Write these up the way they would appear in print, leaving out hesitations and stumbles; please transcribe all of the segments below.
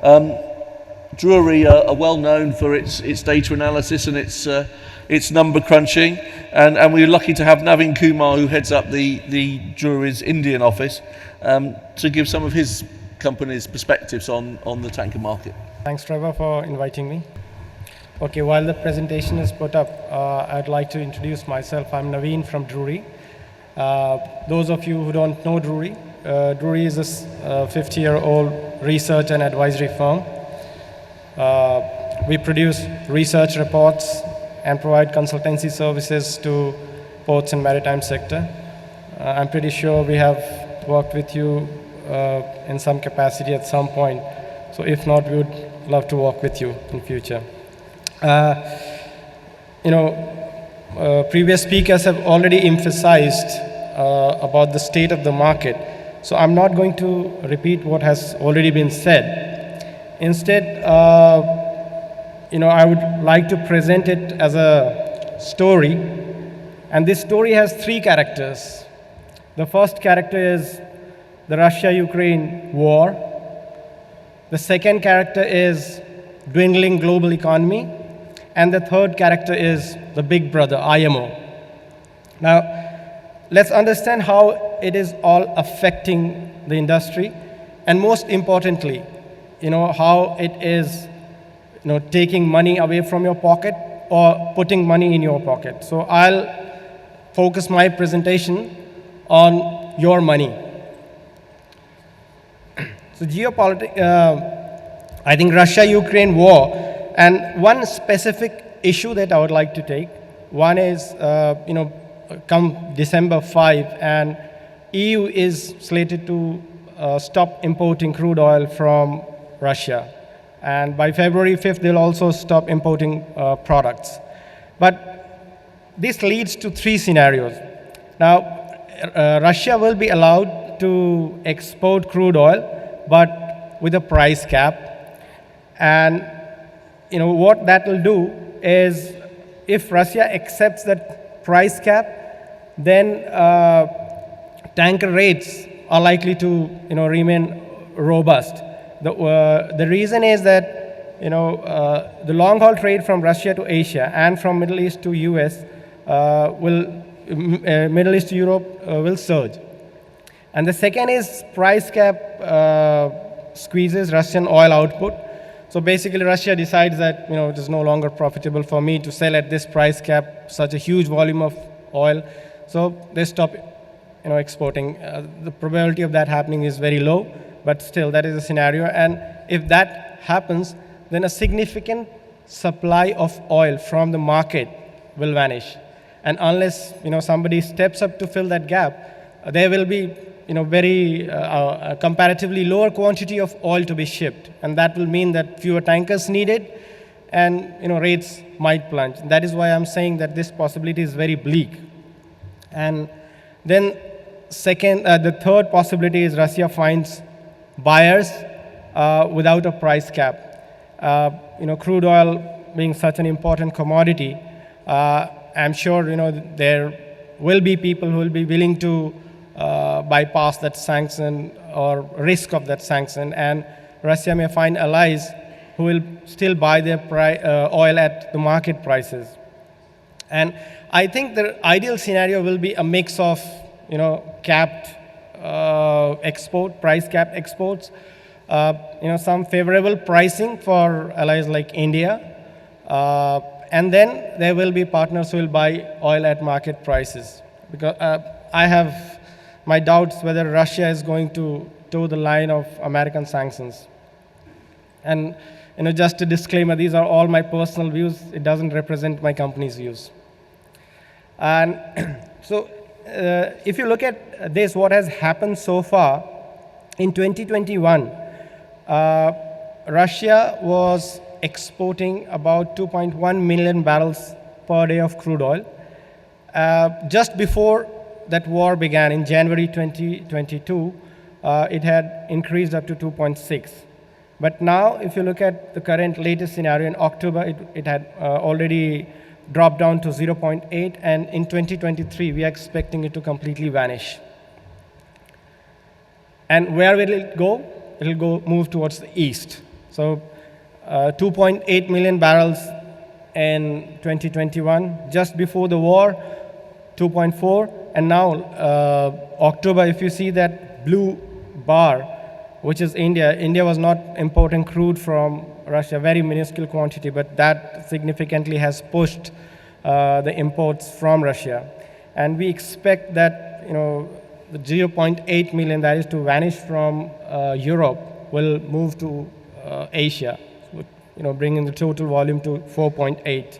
Drewry are well known for its data analysis and its number crunching, and we're lucky to have Navin Kumar, who heads up the Drewry's Indian office, to give some of his company's perspectives on the tanker market. Thanks, Trevor, for inviting me. Okay, while the presentation is put up, I'd like to introduce myself. I'm Navin from Drewry. Those of you who don't know Drewry, Drewry is a 50-year-old research and advisory firm. We produce research reports and provide consultancy services to ports and maritime sector. I'm pretty sure we have worked with you in some capacity at some point. So if not, we would love to work with you in future. Previous speakers have already emphasized about the state of the market. So I'm not going to repeat what has already been said. Instead, I would like to present it as a story. And this story has three characters. The first character is the Russia-Ukraine war. The second character is dwindling global economy. And the third character is the big brother, IMO. Now, let's understand how it is all affecting the industry. And most importantly, how it is taking money away from your pocket or putting money in your pocket. So I'll focus my presentation on your money. So geopolitics, I think Russia-Ukraine war, and one specific issue that I would like to take, one is, come December 5, and EU is slated to stop importing crude oil from Russia. And by February 5th, they'll also stop importing products. But this leads to three scenarios. Now, Russia will be allowed to export crude oil, but with a price cap. And what that will do is, if Russia accepts that price cap, then tanker rates are likely to remain robust. The reason is that the long-haul trade from Russia to Asia and from Middle East to US Middle East to Europe will surge. And the second is price cap squeezes Russian oil output. So basically, Russia decides that it is no longer profitable for me to sell at this price cap such a huge volume of oil. So they stop exporting. The probability of that happening is very low. But still, that is a scenario. And if that happens, then a significant supply of oil from the market will vanish. And unless somebody steps up to fill that gap, there will be very comparatively lower quantity of oil to be shipped. And that will mean that fewer tankers needed, and rates might plunge. That is why I'm saying that this possibility is very bleak. And then the third possibility is Russia finds buyers without a price cap. Crude oil being such an important commodity, I'm sure there will be people who will be willing to bypass that sanction or risk of that sanction, and Russia may find allies who will still buy their oil at the market prices. And I think the ideal scenario will be a mix of capped price cap exports, some favorable pricing for allies like India, and then there will be partners who will buy oil at market prices. Because I have my doubts whether Russia is going to toe the line of American sanctions. And just a disclaimer, these are all my personal views. It doesn't represent my company's views. And so if you look at this, what has happened so far, in 2021, Russia was exporting about 2.1 million barrels per day of crude oil. Just before that war began in January 2022, it had increased up to 2.6. But now, if you look at the current latest scenario, in October, it had already dropped down to 0.8, and in 2023, we are expecting it to completely vanish. And where will it go? It will move towards the east. So 2.8 million barrels in 2021, just before the war, 2.4, and now October, if you see that blue bar, which is India. India was not importing crude from Russia, very minuscule quantity, but that significantly has pushed the imports from Russia. And we expect that, the 0.8 million that is to vanish from Europe will move to Asia, bringing the total volume to 4.8.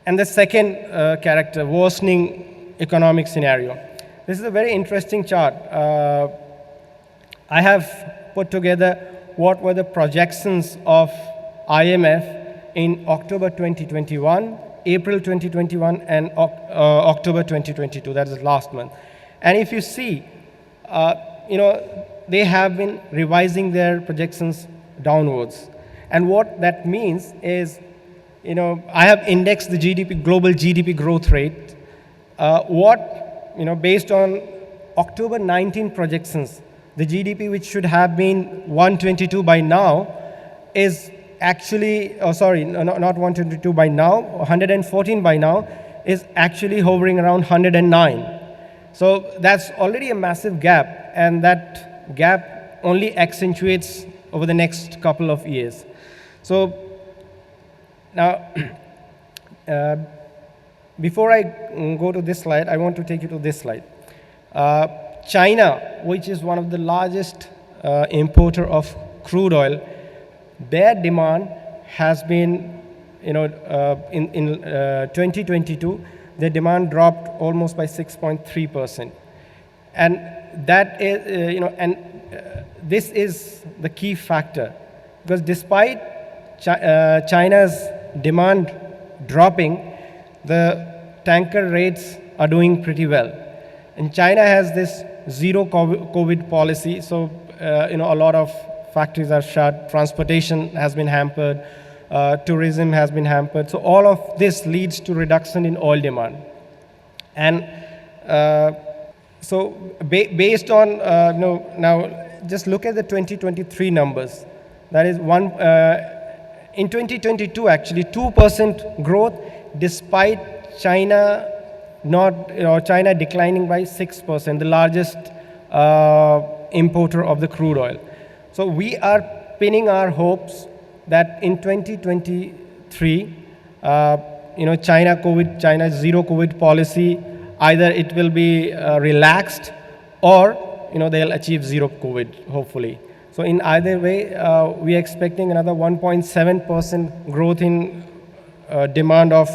And the second character, worsening economic scenario. This is a very interesting chart. I have put together what were the projections of IMF in October 2021, April 2021, and October 2022. That is last month. And if you see, they have been revising their projections downwards. And what that means is, I have indexed the GDP, global GDP growth rate. Based on October 19 projections, the GDP, which should have been 122 by now, is actually, not 122 by now, 114 by now, is actually hovering around 109. So that's already a massive gap, and that gap only accentuates over the next couple of years. So now, before I go to this slide, I want to take you to this slide. China, which is one of the largest importer of crude oil, their demand has been, in 2022, their demand dropped almost by 6.3%. And that is, this is the key factor, because despite China's demand dropping, the tanker rates are doing pretty well. And China has this zero COVID policy, so a lot of factories are shut, transportation has been hampered, tourism has been hampered. So all of this leads to reduction in oil demand. And based on, now just look at the 2023 numbers. That is in 2022, actually 2% growth, despite China China declining by 6%, the largest importer of the crude oil. So we are pinning our hopes that in 2023, China's zero COVID policy, either it will be relaxed or they'll achieve zero COVID, hopefully. So in either way, we are expecting another 1.7% growth in demand of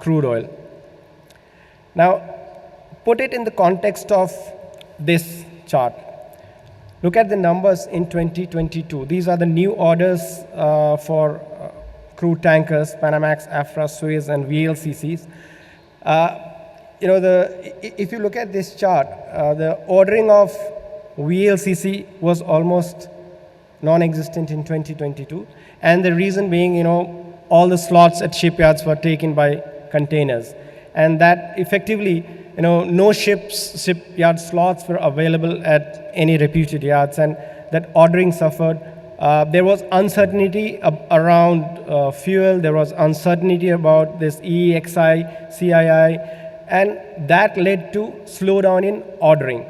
crude oil. Now, put it in the context of this chart. Look at the numbers in 2022. These are the new orders for crude tankers, Panamax, Afra, Suez, and VLCCs. If you look at this chart, the ordering of VLCC was almost non-existent in 2022, and the reason being, all the slots at shipyards were taken by containers, and that effectively, no shipyard slots were available at any reputed yards, and that ordering suffered. There was uncertainty around fuel. There was uncertainty about this EEXI, CII, and that led to slowdown in ordering.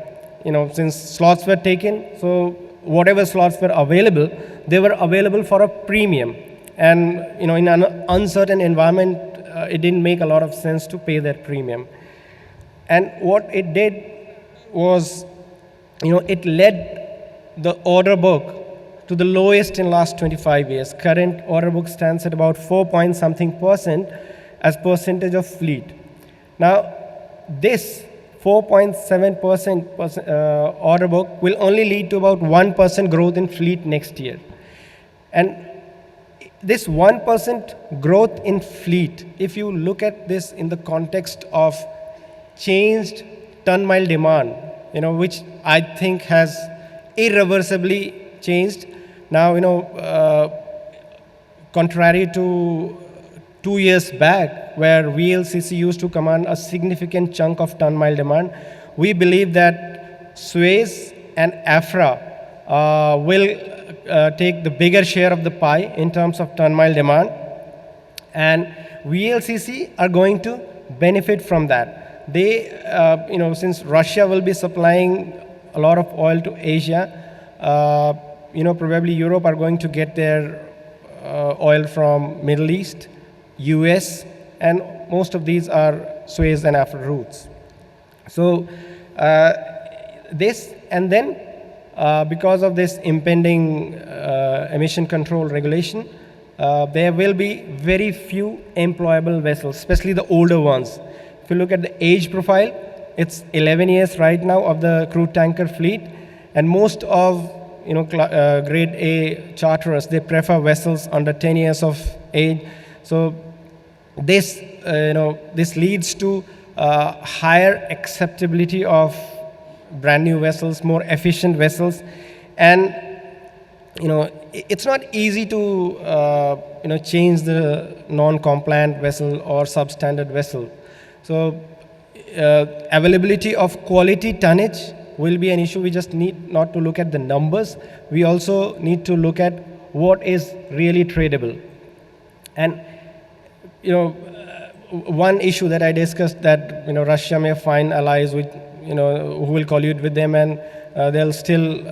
Since slots were taken, so whatever slots were available, they were available for a premium. And in an uncertain environment, it didn't make a lot of sense to pay that premium. And what it did was, it led the order book to the lowest in last 25 years. Current order book stands at about 4-point-something% as percentage of fleet. Now, this 4.7% order book will only lead to about 1% growth in fleet next year. And this 1% growth in fleet, if you look at this in the context of changed ton-mile demand, which I think has irreversibly changed. Now, contrary to 2 years back, where VLCC used to command a significant chunk of ton-mile demand, we believe that Suez and Afra will take the bigger share of the pie in terms of ton-mile demand, and VLCC are going to benefit from that. They, since Russia will be supplying a lot of oil to Asia, probably Europe are going to get their oil from Middle East, US, and most of these are Suez and Africa routes. So because of this impending emission control regulation, there will be very few employable vessels, especially the older ones. If you look at the age profile, it's 11 years right now of the crude tanker fleet, and most of grade A charterers, they prefer vessels under 10 years of age. So this leads to higher acceptability of brand new vessels, more efficient vessels, and it's not easy to change the non-compliant vessel or substandard vessel. So availability of quality tonnage will be an issue. We just need not to look at the numbers. We also need to look at what is really tradable. And one issue that I discussed, that Russia may find allies with who will collude with them, and they'll still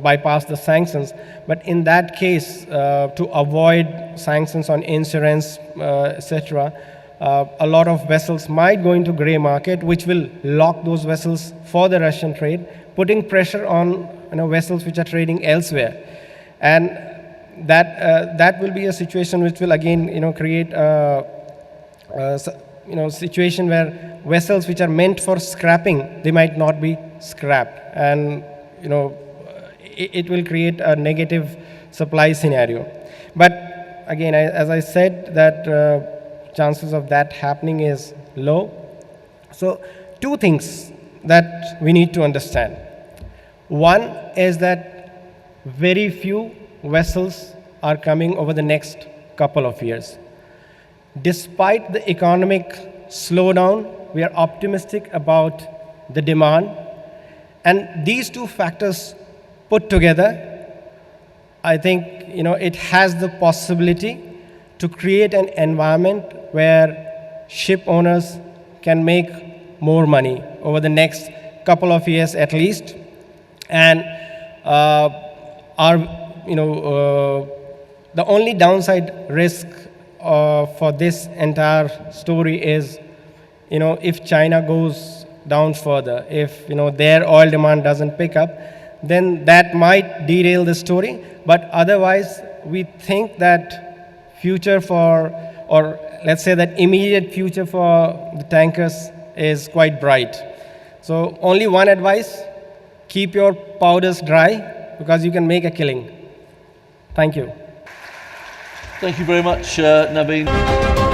bypass the sanctions. But in that case, to avoid sanctions on insurance, etc., a lot of vessels might go into gray market, which will lock those vessels for the Russian trade, putting pressure on vessels which are trading elsewhere. And that will be a situation which will again create a situation where vessels which are meant for scrapping, they might not be scrapped, and it will create a negative supply scenario. But again, as I said, that chances of that happening is low. So two things that we need to understand. One is that very few vessels are coming over the next couple of years. Despite the economic slowdown, we are optimistic about the demand. And these two factors put together, I think it has the possibility to create an environment where ship owners can make more money over the next couple of years at least. And the only downside risk for this entire story is, if China goes down further, if their oil demand doesn't pick up, then that might derail the story. But otherwise, we think that future for, or let's say that immediate future for the tankers is quite bright. So only one advice: keep your powders dry, because you can make a killing. Thank you. Thank you very much, Navin.